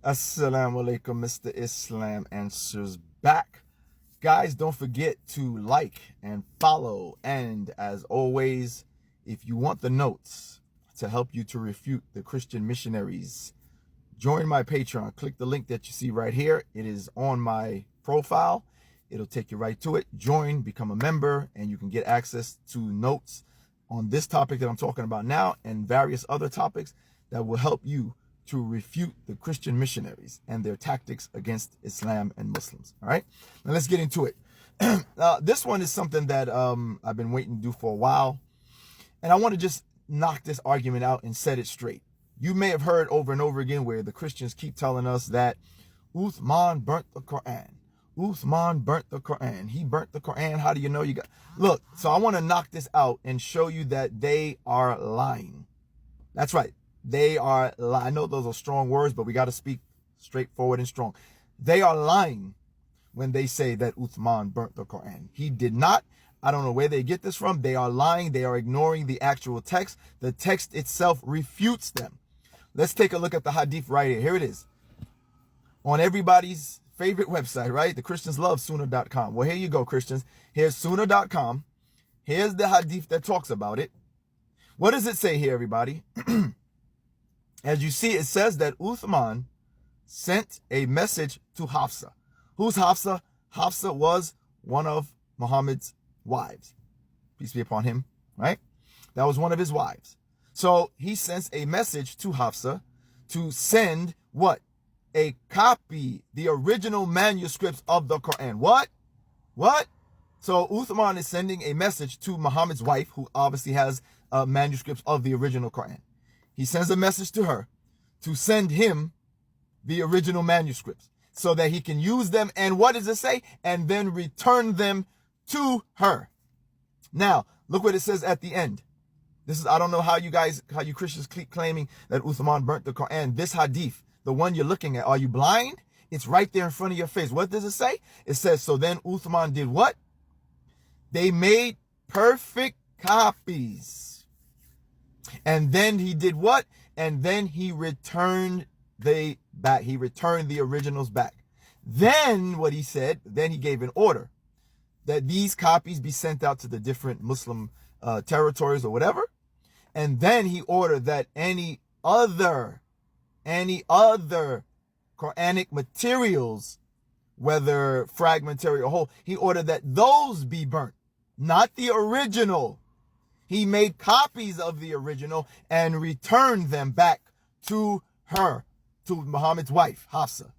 Assalamu alaikum, Mr. Islam Answers back. Guys, don't forget to like and follow. And as always, if you want the notes to help you to refute the Christian missionaries, join my Patreon. Click the link that you see right here. It is on my profile. It'll take you right to it. Join, become a member, and you can get access to notes on this topic that I'm talking about now and various other topics that will help you to refute the Christian missionaries and their tactics against Islam and Muslims. All right, now let's get into it. This one is something that I've been waiting to do for a while, and I want to just knock this argument out and set it straight. You may have heard over and over again where the Christians keep telling us that Uthman burnt the Quran. Uthman burnt the Quran. He burnt the Quran. How do you know you got? Look, so I want to knock this out and show you that they are lying. That's right. They are lying. I know those are strong words, but we got to speak straightforward and strong. They are lying when they say that Uthman burnt the Quran. He did not. I don't know where they get this from. They are lying. They are ignoring the actual text. The text itself refutes them. Let's take a look at the hadith right here. Here it is. On everybody's favorite website, right? The Christians love Sunnah.com. Well, here you go, Christians. Here's Sunnah.com. Here's the hadith that talks about it. What does it say here, everybody? As you see, it says that Uthman sent a message to Hafsa. Who's Hafsa? Hafsa was one of Muhammad's wives. Peace be upon him, right? That was one of his wives. So he sends a message to Hafsa to send what? A copy, the original manuscripts of the Quran. What? So Uthman is sending a message to Muhammad's wife, who obviously has manuscripts of the original Quran. He sends a message to her to send him the original manuscripts so that he can use them. And what does it say? And then return them to her. Now, look what it says at the end. This is, I don't know how you Christians keep claiming that Uthman burnt the Quran. This hadith, the one you're looking at, are you blind? It's right there in front of your face. What does it say? It says, so then Uthman did what? They made perfect copies. And then he did what? And then he returned the originals back. Then what he said, then he gave an order that these copies be sent out to the different Muslim territories or whatever. And then he ordered that any other Quranic materials, whether fragmentary or whole, he ordered that those be burnt, not the original. He made copies of the original and returned them back to her, to Muhammad's wife, Hafsa.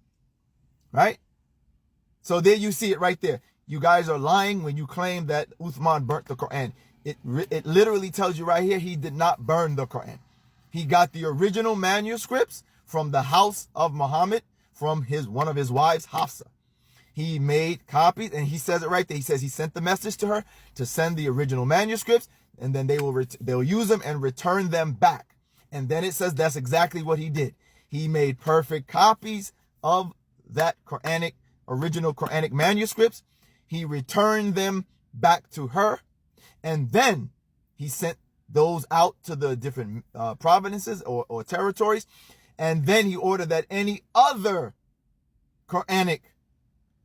Right? So there you see it right there. You guys are lying when you claim that Uthman burnt the Quran. It literally tells you right here, he did not burn the Quran. He got the original manuscripts from the house of Muhammad, from one of his wives, Hafsa. He made copies, and he says it right there. He says he sent the message to her to send the original manuscripts, and then they'll use them and return them back. And then it says that's exactly what he did. He made perfect copies of that original Quranic manuscripts. He returned them back to her, and then he sent those out to the different provinces or territories, and then he ordered that any other Quranic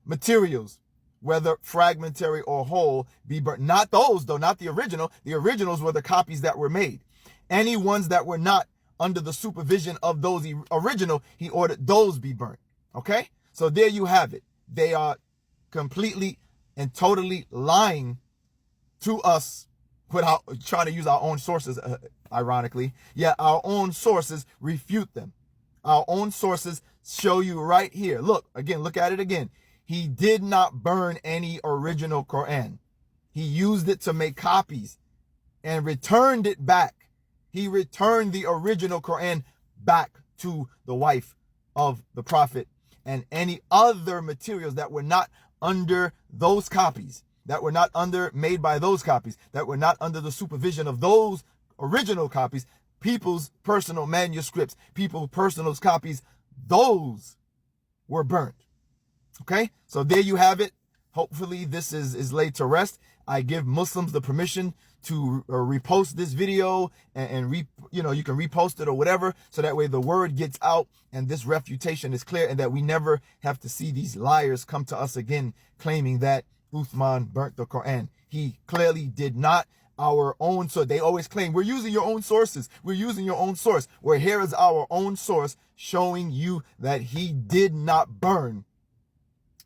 materials, whether fragmentary or whole, be burnt. Not those, though, not the original. The originals were the copies that were made. Any ones that were not under the supervision of those original, he ordered those be burnt. Okay? So there you have it. They are completely and totally lying to us without trying to use our own sources, ironically. Yet our own sources refute them. Our own sources show you right here. Look at it again. He did not burn any original Quran. He used it to make copies and returned it back. He returned the original Quran back to the wife of the Prophet, and any other materials that were not under those copies, that were not made by those copies, that were not under the supervision of those original copies, people's personal manuscripts, people's personal copies, those were burnt. Okay, so there you have it. Hopefully this is laid to rest. I give Muslims the permission to repost this video and you can repost it or whatever, so that way the word gets out and this refutation is clear, and that we never have to see these liars come to us again claiming that Uthman burnt the Quran. He clearly did not. Our own, so they always claim we're using your own sources. We're using your own source. Where here is our own source showing you that he did not burn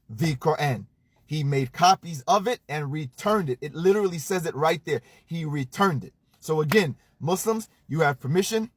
the Quran. He made copies of it and returned it. It literally says it right there. He returned it. So again, Muslims, you have permission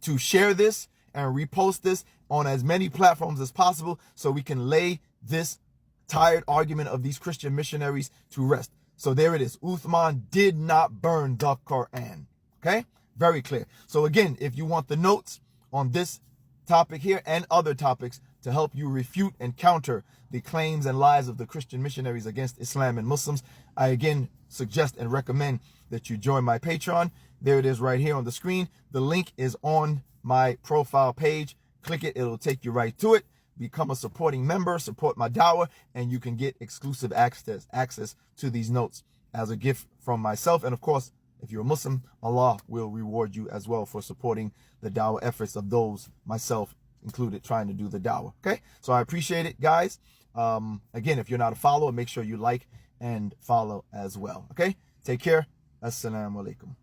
to share this and repost this on as many platforms as possible, so we can lay this tired argument of these Christian missionaries to rest. So there it is. Uthman did not burn the Quran. Okay? Very clear. So again, if you want the notes on this topic here and other topics to help you refute and counter the claims and lies of the Christian missionaries against Islam and Muslims, I again suggest and recommend that you join my Patreon. There it is right here on the screen. The link is on my profile page. Click it. It'll take you right to it. Become a supporting member, support my dawah, and you can get exclusive access to these notes as a gift from myself. And of course, if you're a Muslim, Allah will reward you as well for supporting the dawah efforts of those, myself included, trying to do the dawah. Okay, so I appreciate it, guys. Again, if you're not a follower, make sure you like and follow as well. Okay, take care. Assalamu alaikum.